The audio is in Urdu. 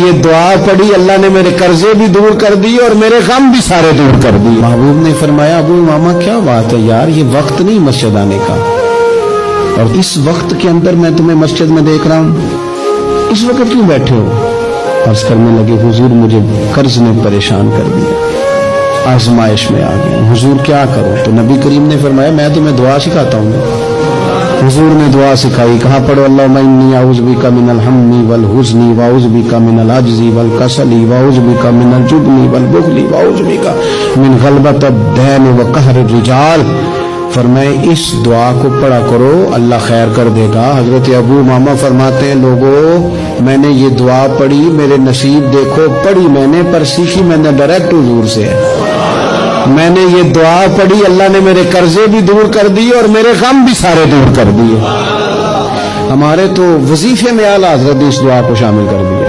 یہ دعا پڑھی اللہ نے میرے قرضے بھی دور کر دیے اور میرے غم بھی سارے دور کر دیے۔ محبوب نے فرمایا ابو امامہ کیا بات ہے یار، یہ وقت نہیں مسجد آنے کا، اور اس وقت کے اندر میں تمہیں مسجد میں دیکھ رہا ہوں، اس وقت کیوں بیٹھے ہو؟ عرض کرنے لگے حضور مجھے قرض نے پریشان کر دیا، آزمائش میں آ گیا، حضور کیا کروں؟ تو نبی کریم نے فرمایا میں تمہیں دعا سکھاتا ہوں۔ حضور نے دعا سکھائی، کہاں پڑھو اللہم انی اعوذ بک من الہم والحزن واعوذ بک من العجز والکسل واعوذ بک من الجبن والبخل واعوذ بک من غلبۃ الدین وقہر الرجال۔ فرمائے اس دعا کو پڑھا کرو اللہ خیر کر دے گا۔ حضرت ابو امامہ فرماتے ہیں لوگوں میں نے یہ دعا پڑھی، میرے نصیب دیکھو، پڑھی میں نے پر سیکھی میں نے ڈائریکٹ حضور سے ہے۔ میں نے یہ دعا پڑھی اللہ نے میرے قرضے بھی دور کر دیے اور میرے غم بھی سارے دور کر دیے۔ ہمارے تو وظیفے میں اعلیٰ حضرت اس دعا کو شامل کر دیا۔